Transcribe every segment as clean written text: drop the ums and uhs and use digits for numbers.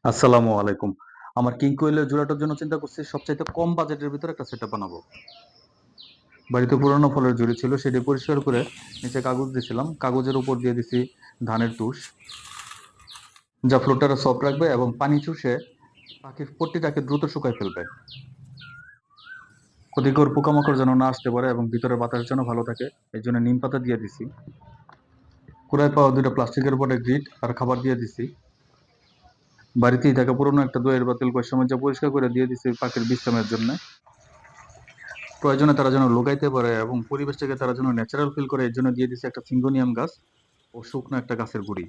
আসসালামু আলাইকুম। আমার কিং কোয়েলের জোড়াটার জন্য চিন্তা করছি সবচাইতে কম বাজেটের ভিতরে একটা সেটআপ বানাবো। বাড়িতে পুরানো ফলের ঝুড়ি ছিল, সেটি পরিষ্কার করে নিচে কাগজ দিয়েছিলাম। কাগজের উপর দিয়ে দিছি ধানের তুষ, যা ফ্লোরটারে সফট রাখবে এবং পানি চুষে পাখির পট্টিটাকে দ্রুত শুকায় ফেলবে। ক্ষতিকর পোকামাকড় যেন না আসতে পারে এবং ভিতরে বাতাস যেন ভালো থাকে, এই জন্য নিম পাতা দিয়ে দিছি। কুড়ায় পাওয়া দুইটা প্লাস্টিকের পটে গ্রিট আর খাবার দিয়ে দিছি। বাড়িতেই থাকা পুরোনো একটা দইয়ের বোতল কয়েক সময় যা পরিষ্কার করে দিয়ে দিছি পাখির বিশ্রামের জন্য। প্রয়োজনে তারা যেন লুকাইতে পারে এবং পরিবেশটাকে তারা যেন ন্যাচারাল ফিল করে, এর জন্য দিয়ে দিছে একটা সিঙ্গোনিয়াম গাছ ও শুকনো একটা গাছের গুঁড়ি।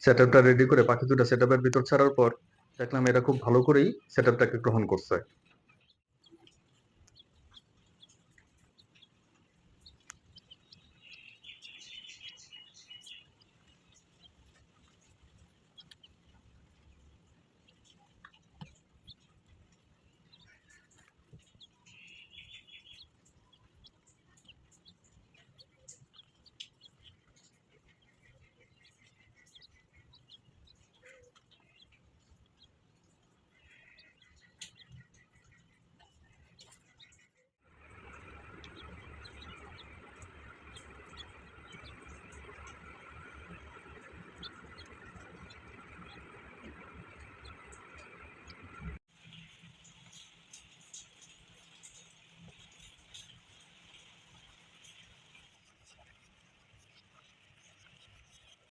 সেটআপটা রেডি করে পাখি দুটা সেটআপের ভিতর ছাড়ার পর দেখলাম এরা খুব ভালো করেই সেটআপটাকে গ্রহণ করছে।